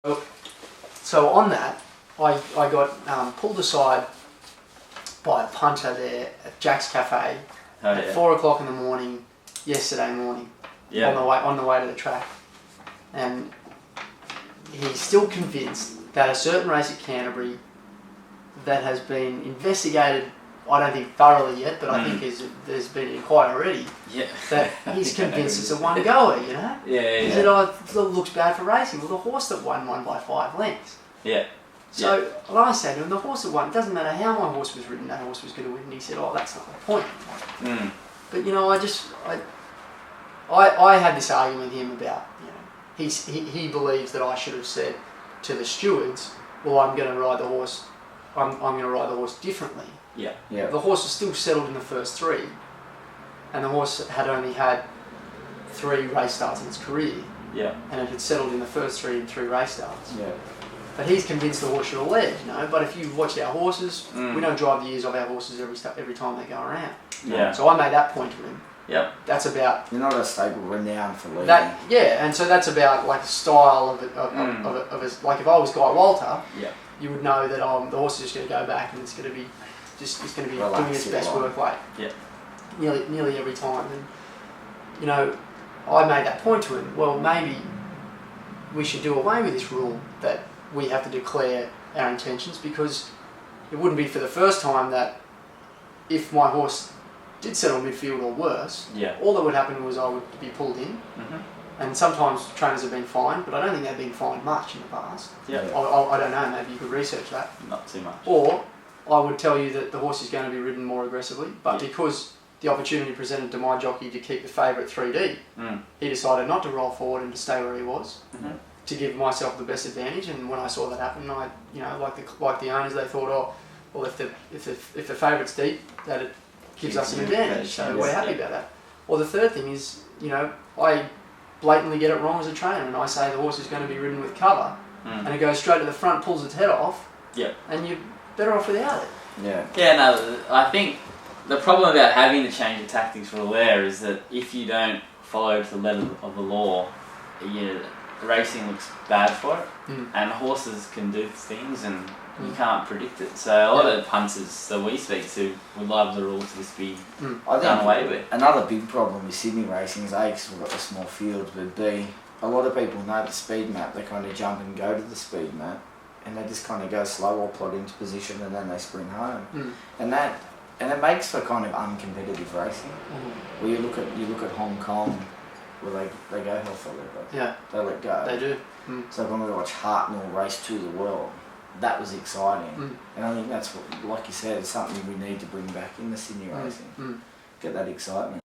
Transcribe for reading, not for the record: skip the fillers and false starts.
So on that, I got pulled aside by a punter there at Jack's Cafe at 4 o'clock in the morning yesterday morning. On the way to the track, and he's still convinced that a certain race at Canterbury that has been investigated, I don't think thoroughly yet, but I think there's been an inquiry already. That he's convinced it's a one-goer, you know? He said, it looks bad for racing. Well, the horse that won by 5 lengths. So when I said to him, the horse that won, it doesn't matter how my horse was ridden, that horse was going to win. And he said, that's not the point. But you know, I had this argument with him about, he believes that I should have said to the stewards, well, I'm going to ride the horse. I'm going to ride the horse differently. The horse was still settled in the first 3, and the horse had only had 3 race starts in its career. And it had settled in the first 3 in 3 race starts. But he's convinced the horse should have led, you know. But if you watch our horses, we don't drive the ears of our horses every time they go around. So I made that point to him. That's about. You're not a stable renowned for leading. And so that's about like the style of it. Like if I was Guy Walter, you would know that the horse is just going to go back and it's going to be doing its best work like nearly every time. And you know, I made that point to him. Well, maybe we should do away with this rule that we have to declare our intentions, because it wouldn't be for the first time that if my horse did settle midfield or worse, all that would happen was I would be pulled in. And sometimes trainers have been fined, but I don't think they've been fined much in the past. I don't know, maybe you could research that. Not too much. Or I would tell you that the horse is going to be ridden more aggressively, but because the opportunity presented to my jockey to keep the favourite 3D, he decided not to roll forward and to stay where he was, to give myself the best advantage. And when I saw that happen, like the owners, they thought, well, if the favourite's deep, that it gives us an advantage, so we're happy about that. Or the third thing is, I blatantly get it wrong as a trainer, and I say the horse is going to be ridden with cover, and it goes straight to the front, pulls its head off, and you're better off without it. I think the problem about having to change the tactics for Allaire is that if you don't follow to the letter of the law, racing looks bad for it, and horses can do things and you can't predict it. So a lot of punters that we speak to would love the rule to just be done away with. Another big problem with Sydney racing is A, because we've got the small fields, but B, a lot of people know the speed map. They kind of jump and go to the speed map, and they just kind of go slow or plot into position, and then they sprint home. And it makes for kind of uncompetitive racing. Where you look at Hong Kong, where they go hell for leather. They let go. They do. So when we watch Hartnell race to the world, that was exciting. And I think that's what, like you said, it's something we need to bring back in the Sydney racing. Get that excitement.